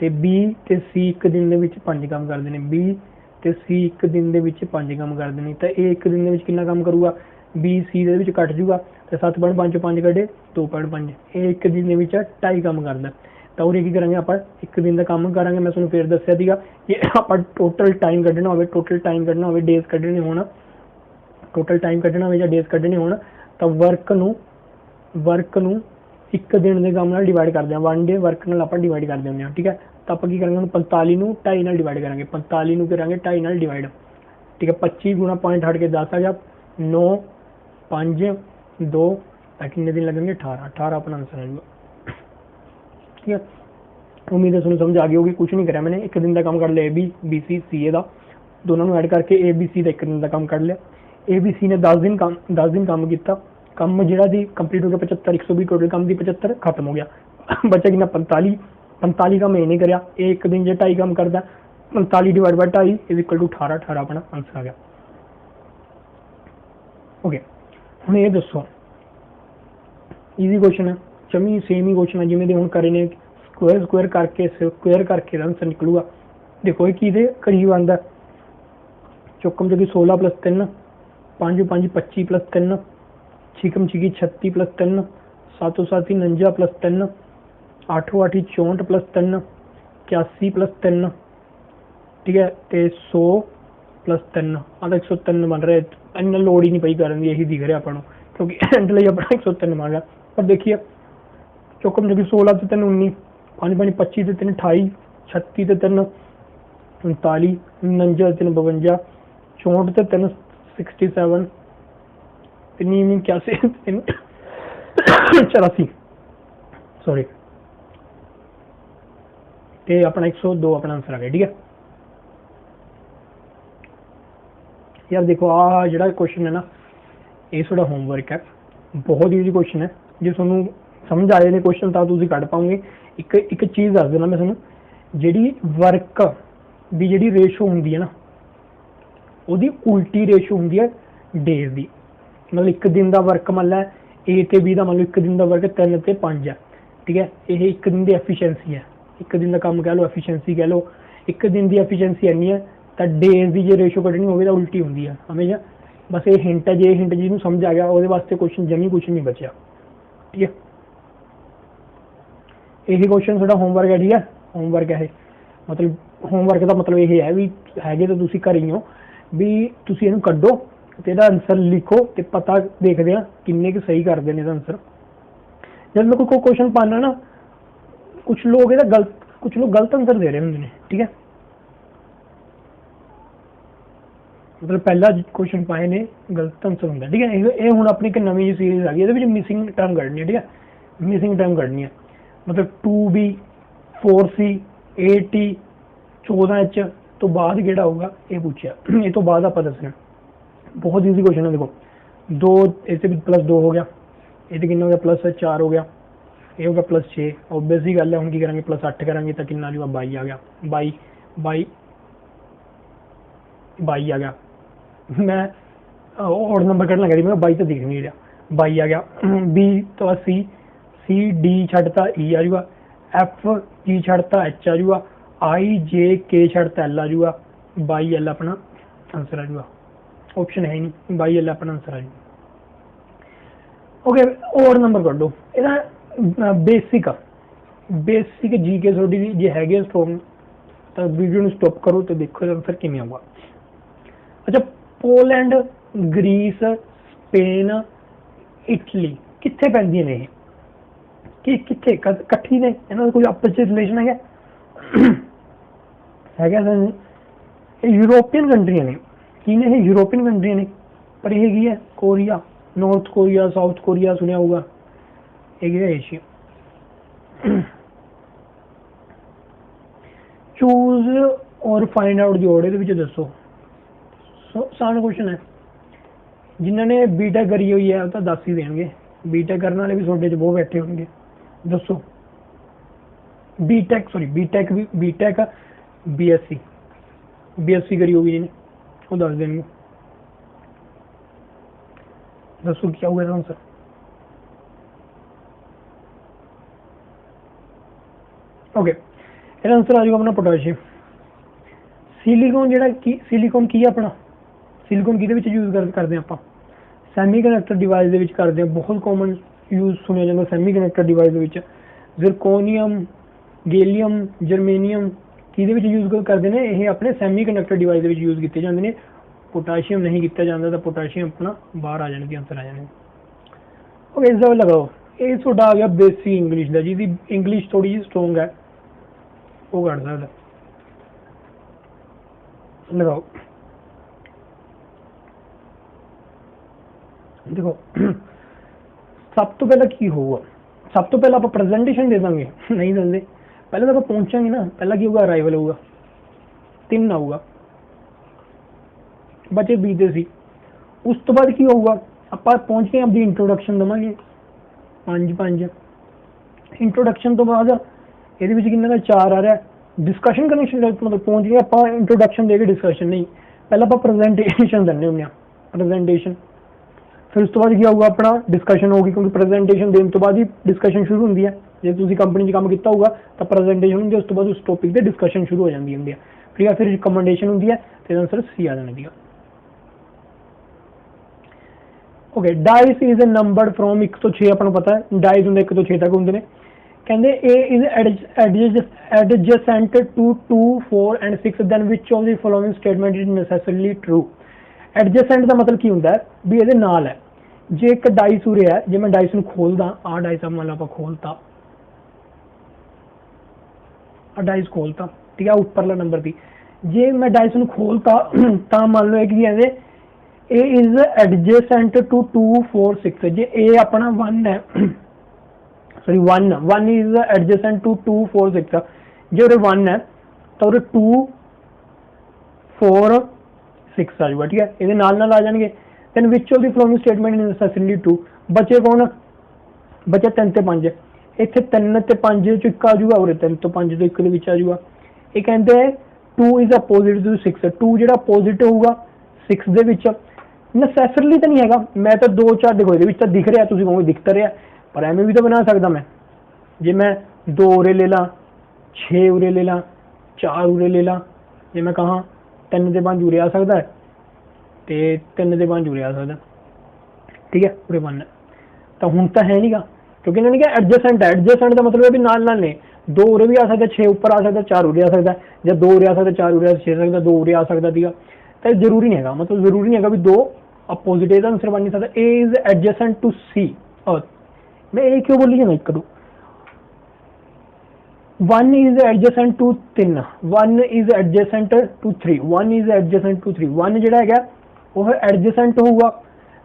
ਤੇ B ਤੇ C ਇੱਕ ਦਿਨ ਦੇ ਵਿੱਚ 5 ਕੰਮ ਕਰਦੇ ਨੇ। B ਤੇ C ਇੱਕ ਦਿਨ ਦੇ ਵਿੱਚ 5 ਕੰਮ ਕਰਦੇ ਨੇ ਤਾਂ ਇਹ ਇੱਕ ਦਿਨ ਦੇ ਵਿੱਚ ਕਿੰਨਾ ਕੰਮ ਕਰੂਗਾ? B C ਦੇ ਵਿੱਚ ਕੱਟ ਜੂਗਾ ਤੇ 7.5 ਚੋਂ 5 ਕੱਢੇ 2.5, ਇਹ ਇੱਕ ਦਿਨ ਦੇ ਵਿੱਚ 2.5 ਕੰਮ ਕਰਦਾ। ਤਾਂ ਉਰੇ ਕੀ ਕਰਾਂਗੇ ਆਪਾਂ? ਇੱਕ ਦਿਨ ਦਾ ਕੰਮ ਕਰਾਂਗੇ। ਮੈਂ ਤੁਹਾਨੂੰ ਫਿਰ ਦੱਸਿਆ ਸੀਗਾ ਕਿ ਆਪਾਂ ਟੋਟਲ ਟਾਈਮ ਕੱਢਣਾ ਹੋਵੇ, ਡੇਜ਼ ਕੱਢਣੇ ਹੋਣ, ਟੋਟਲ ਟਾਈਮ ਕੱਢਣਾ ਹੋਵੇ ਜਾਂ ਡੇਜ਼ ਕੱਢਣੇ ਹੋਣ ਤਾਂ ਵਰਕ ਨੂੰ ਇੱਕ ਦਿਨ ਦੇ ਕੰਮ ਨਾਲ ਡਿਵਾਈਡ ਕਰਦੇ ਹਾਂ। 1 ਡੇ ਵਰਕ ਨਾਲ ਆਪਾਂ ਡਿਵਾਈਡ ਕਰ ਦਿੰਦੇ ਹਾਂ, ਠੀਕ ਹੈ। ਤਾਂ ਆਪਾਂ ਕੀ ਕਰਾਂਗੇ ਹੁਣ 45 ਨੂੰ 2.5 ਨਾਲ ਡਿਵਾਈਡ ਕਰਾਂਗੇ, 45 ਨੂੰ ਕਰਾਂਗੇ 2.5 ਨਾਲ ਡਿਵਾਈਡ, ਠੀਕ ਹੈ। 25 ਗੁਣਾ ਪੁਆਇੰਟ ਹਟ ਕੇ 10 ਆ ਗਿਆ, 9 5 2 ਤਾਂ ਕਿੰਨੇ ਦਿਨ लगेंगे? 18 अपना आंसर है, ठीक है। उम्मीद है ਤੁਹਾਨੂੰ समझ आ गई होगी। कुछ नहीं करा मैंने, एक दिन का काम कर लिया ABC CA का, दोनों ਨੂੰ ऐड करके ABC ਦਾ एक दिन का काम कर लिया। ABC ने 10 दिन काम किया, ਕੰਮ ਜਿਹੜਾ ਸੀ ਕੰਪਲੀਟ ਹੋ ਗਿਆ 75, 120 ਟੋਟਲ ਕੰਮ ਦੀ 75 ਖਤਮ ਹੋ ਗਿਆ। बचा कितना? 45 ਕੰਮ ਇਹ ਨਹੀਂ ਕਰਿਆ। ਇਹ ਇੱਕ ਦਿਨ ਜੇ 2.5 ਕੰਮ ਕਰਦਾ, 45 divide by 2.5 is equal to 18 अपना आंसर आ गया। ओके, ਹੁਣ ਇਹ ਦੱਸੋ, ਈਜ਼ੀ क्वेश्चन है, जमी सेम ही क्वेश्चन है जिवें ਦੇ ਹੁਣ ਕਰੇ ਨੇ। स्क्वायर करके आंसर निकलूगा। देखो ये किहदे करीब आंदा? चौकम चौकी 16 + 3, 5 5 25 + 3, छिकम छिकी 36 + 3, 7 7 49 + 3, 8 8 64 + 3, 81 + 3, ठीक है। तो 100 + 3 आता 103 बन रहा है। इन्ना लोड़ ही नहीं पई करन दी, यही दिख रहा अपन क्योंकि एंड ਲਈ अपना 103 बन गया। पर देखिए चौकम चौकी 16 ਤੇ 3 19, 5 5 25 ਤੇ 3 28, 36 ਤੇ 3 39, 49 ਤੇ 52, 64 ਤੇ 3 67, 81 ਤੇ 84 सॉरी, ਤੇ अपना 102 अपना आंसर आ गया, ठीक है। यार देखो आ ਜਿਹੜਾ क्वेश्चन है ना, ਇਹ ਤੁਹਾਡਾ होमवर्क है, बहुत ईजी क्वेश्चन है। ਜੇ ਤੁਹਾਨੂੰ समझ आए ने क्वेश्चन ਤਾਂ ਤੁਸੀਂ ਕੱਢ ਪਾਓਗੇ। ਇੱਕ ਚੀਜ਼ ਦੱਸ ਦੇਣਾ मैं ਤੁਹਾਨੂੰ, ਜਿਹੜੀ ਵਰਕ ਦੀ ਜਿਹੜੀ ਰੇਸ਼ੋ ਹੁੰਦੀ ਹੈ ਨਾ, ਉਹਦੀ ਉਲਟੀ ਰੇਸ਼ੋ ਹੁੰਦੀ ਹੈ ਡੇਜ਼ ਦੀ। मतलब ਇੱਕ ਦਿਨ ਦਾ ਵਰਕ ਮੰਨ ਲੈ A ਤੇ B ਦਾ, ਮੰਨ ਲਓ ਇੱਕ ਦਿਨ ਦਾ ਵਰਕ 3 ਤੇ 5 ਹੈ, ठीक है। ਇਹ ਇੱਕ ਦਿਨ ਦੀ ਐਫੀਸ਼ੀਐਂਸੀ ਹੈ, ਇੱਕ ਦਿਨ ਦਾ ਕੰਮ ਕਹਿ ਲਓ, ਐਫੀਸ਼ੀਐਂਸੀ ਕਹਿ ਲਓ। ਇੱਕ ਦਿਨ ਦੀ ਐਫੀਸ਼ੀਐਂਸੀ ਇੰਨੀ ਹੈ ਤਾਂ ਡੇਜ਼ ਦੀ ਜੇ ਰੇਸ਼ੋ ਕੱਢਣੀ ਹੋਵੇ ਤਾਂ ਉਲਟੀ ਹੁੰਦੀ ਹੈ ਹਮੇਸ਼ਾ। ਬਸ ਇਹ ਹਿੰਟ ਹੈ, ਜੇ ਇਹ ਹਿੰਟ ਜਿਹਨੂੰ समझ आ गया ਉਹਦੇ ਵਾਸਤੇ क्वेश्चन जमी कुछ नहीं बचा, ठीक है। यही क्वेश्चन थोड़ा होमवर्क है, ठीक है। होमवर्क है मतलब होमवर्क का मतलब ये है भी है तो तुसी कर ही हो भी तुसी इहनूं कड्डो ते इहदा आंसर लिखो ते पता देखते हैं किन्ने क सही करते हैं आंसर। जब मैं कोई क्वेश्चन पाना ना, कुछ लोग गलत आंसर दे रहे होंगे, ठीक है। मतलब पहला क्वेश्चन पाए ने गलत आंसर होंगे, ठीक है। ये हुण अपनी एक नवीं जी सीरीज आ गई, ये मिसिंग टर्म कड्ढनी है, ठीक है। मिसिंग टर्म कड्ढनी है, मतलब 2B 4C 8T 14H तो बाद केड़ा होगा ये पूछा, ये तो बाद आप दसना। बहुत ईजी क्वेश्चन है, देखो 2 ऐसे भी +2 हो गया, ये तो कितना हो गया +4 हो गया, ये हो गया +6। ऑब्वियस ही गल है, हम की करेंगे +8 करेंगे तो कितना जो 22 आ गया, 22 आ गया। मैं और नंबर कटना करी, मैं 22 तो दिख नहीं रहा, 22 आ गया। B तो C D छड़ता E आ जाऊगा, F G छड़ता H आ जाऊगा, I J K छड़ता L आ जाऊगा, 22 L अपना आंसर आ जाऊगा। ऑप्शन है नहीं, 22 L अपना आंसर आ जाऊगा। ओके, और नंबर कर दो ਇਹਦਾ ਬੇਸਿਕ ਜੀ ਕੇ ਤੁਹਾਡੀ ਜੇ ਹੈਗੇ ਸਟਰੋਂਗ ਤਾਂ ਵੀਡੀਓ ਨੂੰ ਸਟਾਪ ਕਰੋ ਤੇ ਦੇਖੋ ਆਨਸਰ ਕਿਵੇਂ ਆਊਗਾ। ਅੱਛਾ, ਪੋਲੈਂਡ, ਗ੍ਰੀਸ, ਸਪੇਨ, ਇਟਲੀ ਕਿੱਥੇ ਪੈਂਦੀਆਂ ਨੇ ਇਹ? ਕਿ ਕਿੱਥੇ ਇਕੱਠੀ ਨੇ? ਇਹਨਾਂ ਦਾ ਕੋਈ ਆਪਸ ਵਿੱਚ ਰਿਲੇਸ਼ਨ ਹੈਗਾ? ਇਹ यूरोपियन कंट्रियां ने, की ने ਇਹ यूरोपियन कंट्रियां ने। पर ये की है Korea, north Korea, south Korea सुनिया होगा, एक है एशिया। चूज और find out the order which दसो। आसान क्वेश्चन है, जिन्होंने बीटेक करी हुई है तो दस ही देंगे, बीटेक करने वाले भी थोड़े बहुत बैठे होंगे। दसो बीटेक बीएससी करी होगी जिन्हें, वो दस देंगे। दसो क्या हुआ आंसर? ओके, ਇਹਦਾ ਆਨਸਰ ਆ ਜਾਊਗਾ ਆਪਣਾ ਪੋਟਾਸ਼ੀਅਮ। ਸਿਲੀਕੋਨ ਜਿਹੜਾ ਕੀ ਸਿਲੀਕੋਨ ਕੀ ਆਪਣਾ ਸਿਲੀਕੋਨ ਕਿਹਦੇ ਵਿੱਚ ਯੂਜ਼ ਕਰਦੇ ਆਪਾਂ ਸੈਮੀਕੰਡਕਟਰ ਡਿਵਾਈਸ ਦੇ ਵਿੱਚ ਕਰਦੇ ਹਾਂ। ਬਹੁਤ ਕਾਮਨ ਯੂਜ਼ ਸੁਣਿਆ ਜਾਂਦਾ ਸੈਮੀਕੰਡਕਟਰ ਡਿਵਾਈਸ ਦੇ ਵਿੱਚ। ਜ਼ਰਕੋਨੀਅਮ, ਗੈਲੀਅਮ, ਜਰਮੇਨੀਅਮ ਕਿਹਦੇ ਵਿੱਚ ਯੂਜ਼ ਕਰਦੇ ਨੇ ਇਹ ਆਪਣੇ ਸੈਮੀਕੰਡਕਟਰ ਡਿਵਾਈਸ ਦੇ ਵਿੱਚ ਯੂਜ਼ ਕੀਤੇ ਜਾਂਦੇ ਨੇ। पोटाशियम नहीं किया जाता तो पोटाशियम अपना बाहर आ जाने के आंसर आ जाने। ओके, इस जगह लगाओ ये थोड़ा आ गया बेसिक इंग्लिश का जिसकी इंग्लिश थोड़ी जी स्ट्रोंग है वो कर सकता लगाओ। देखो सब तो पहला की होगा, सब तो पहला आप प्रेजेंटेशन दे देंगे नहीं देंगे पहले तो आप पहुंचेंगे ना। पहला की होगा अराइवल होगा 3 आऊगा बचे बीते सी। उस तो बाद की होगा आप पहुंच के अपनी इंट्रोडक्शन देवांगे 5 इंट्रोडक्शन तो बाद ये कि 4 आ रहा है डिस्कशन कनेक्शन मतलब पहुंच गए आप इंट्रोडक्शन देके डिस्कशन नहीं पहले आप प्रेजेंटेशन देने होंगे प्रेजेंटेशन। फिर उस तो बाद क्या होगा अपना डिस्कशन होगी क्योंकि प्रेजेंटेशन देने तो बाद ही डिस्कशन शुरू होती है। जो तुम कंपनी में काम किया होगा तो प्रेजेंटेशन होंगी उस तो बाद उस टॉपिक पर डिस्कशन शुरू हो जाती है। ठीक है, फिर रिकमेंडेशन होती है तो आंसर सी आ जाने दिया। Okay, dice is numbered from 1 ਤੋਂ 6 ਆਪਾਂ ਨੂੰ पता है डाइस होंगे 1 ਤੋਂ 6 तक होंगे ने। कहते A is adjacent to 2, 4 and 6 then which of the following statement is necessarily true. Adjacent का मतलब की होंगे भी ये नाल है। जे एक डाइस उरे है जे मैं डाइस ਨੂੰ खोलदा आ डाइस मान लो आप खोलता आ डाइस खोलता ठीक है उपरला नंबर दी जे मैं डाइस ਨੂੰ खोलता ਤਾਂ मान लो कि कहते ए इज एडजेसेंट टू 2, 4, 6 जे ए अपना 1 है सॉरी 1 इज एडजेसेंट टू 2, 4, 6 जे उरे 1 है तो उरे 2, 4, 6 आ जाएगा। ठीक है, ये नाल आ जाएंगे। Then which of the following statement is necessarily true. बचे कौन बचे 3 ਤੇ 5 ਇੱਥੇ 3 ਤੇ 5 ਚ ਇੱਕ ਆ ਜਾਊਗਾ ਉਰੇ 3 ਤੋਂ 5 ਤੋਂ 1 ਦੇ ਵਿੱਚ ਆ ਜਾਊਗਾ। ਇਹ ਕਹਿੰਦੇ 2 इज अपोजिट टू 6 2 ਜਿਹੜਾ अपोजिट होगा 6 ਦੇ ਵਿੱਚ नैसेसरली तो नहीं है। मैं तो 2, 4 देखो ये दिख रहा तुम कहोगे दिखता रहा पर एवं भी तो बना सकता मैं जे मैं 2 उरे ले ला 6 उरे ले ला 4 उरे ले ला जे मैं कहा 3 ਤੇ 5 उरे आ सकता है तो 3 ਤੇ 5 उरे आ सकता। ठीक है, उरे 1 तो हूँ तो है नहीं गा क्योंकि इन्होंने क्या एडजेसेंट है। एडजेसेंट का मतलब है भी नाल ने 2 उरे भी आ सकता 6 ऊपर आ सकता 4 उरे आ सकता या 2 उरे आ सकता 4 उरे आ सकता 2 उरे आ सकता ठीक है। तो जरूरी नहीं है मतलब जरूरी नहीं है भी 2 अपोजिट का आंसर बन नहीं सकता। A is adjacent to C और मैं ए क्यों बोली जाना 1, 2 1 is adjacent to 3 1 is adjacent to 3 1 is adjacent to 3 1 ਜਿਹੜਾ ਹੈਗਾ ਉਹ एडजेसेंट होगा।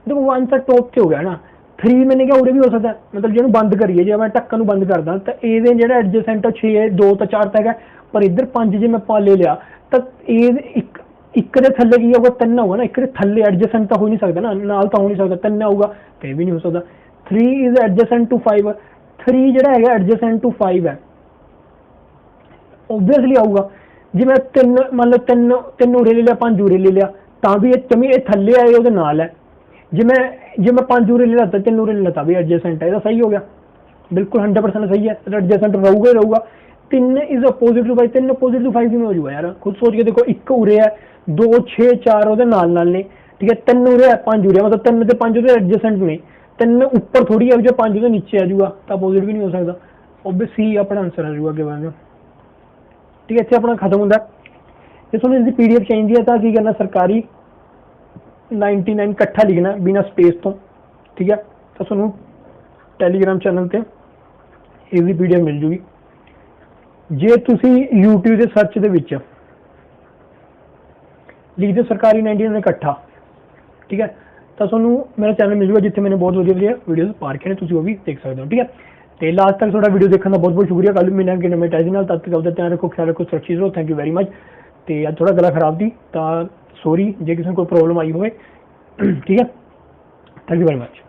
देखो 1 ਤਾਂ टॉप ਤੇ हो गया ना 3 मैंने क्या उरे भी हो सकता मतलब ਜਿਹਨੂੰ ਬੰਦ ਕਰੀਏ ਜੇ ਮੈਂ ਢੱਕਣ ਨੂੰ ਬੰਦ ਕਰਦਾ ਤਾਂ ਇਹਦੇ ਜਿਹੜਾ एडजेसेंट 6 है 2 ਤਾਂ 4 ਤੱਕ ਹੈ पर इधर 5 ਜੇ ਮੈਂ ਪਾ ਲੈ ਲਿਆ ਤਾਂ ਇਹ ਇੱਕ ਦੇ ਥੱਲੇ ਕੀ ਹੋਊਗਾ 3 ਹੋਊਗਾ ना ਇੱਕ ਦੇ ਥੱਲੇ एडजेसेंट ਤਾਂ ਹੋ ਨਹੀਂ ਸਕਦਾ ਨਾ ਨਾਲ ਤਾਂ ਹੋ ਨਹੀਂ ਸਕਦਾ 3 ਆਊਗਾ ਤੇ ਵੀ ਨਹੀਂ ਹੋ ਸਕਦਾ। 3 इज एडजेसेंट टू 5 3 ਜਿਹੜਾ ਹੈਗਾ एडजेसेंट टू 5 है ऑब्वियसली आऊगा। जे मैं 3 मान लो 3 उरे ले लिया 5 उरे ले लिया ਤਾਂ ਵੀ ਇਹ ਚਮੀ ਇਹ ਥੱਲੇ ਆਏ ਉਹਦੇ ਨਾਲ ਹੈ। ਜੇ मैं 5 उरे ले लिया तो 3 उरे ले लिया भी एडजेसेंट है। सही हो गया बिल्कुल 100% सही है एडजेसेंट रहूगा ही रहूगा। 3 is opposite to 5 3 opposite to 5 में हो जाएगा यार खुद सोच के देखो 1 उरे है 2, 6, 4 ਉਹਦੇ ਨਾਲ ਨੇ ठीक है 3 उरे है 5 उरे मतलब 3 ਤੇ 5 ਉਹਦੇ एडजेसेंट ने 3 ਉੱਪਰ थोड़ी है जो 5 ਉਹਦੇ नीचे आ जाऊगा तो अपोजिट भी नहीं हो सकता। ऑब्वियस सी अपना आंसर आ जाऊगा अगे बाद ठीक है। इतने अपना खत्म होता जे तुहानूं इसकी PDF चाहिए है तो की करना सरकारी 99 इकट्ठा लिखना बिना स्पेस तो ठीक है तो तुहानूं टैलीग्राम चैनल पर इसकी PDF मिल जूगी। जे तुसी YouTube के सर्च दे विच लिख दो सरकारी 99 इकट्ठा ठीक है तो तुहानूं मेरा चैनल मिल जूगा जिथे मैंने बहुत वधिया वीडियोज़ पा रखे ने तुसीं वो भी देख सकते हो ठीक है। तो लास्ट तक थोड़ा वीडियो देखने का बहुत बहुत शुक्रिया। कल मिलना कि नवे टाइम तब तक आपका ध्यान रखो ख्याल रखो सुरक्षित रहो। Thank you very much. तो अज थोड़ा गला खराब थी तो सॉरी जे किसी को प्रॉब्लम आई हो ठीक है। Thank you very much.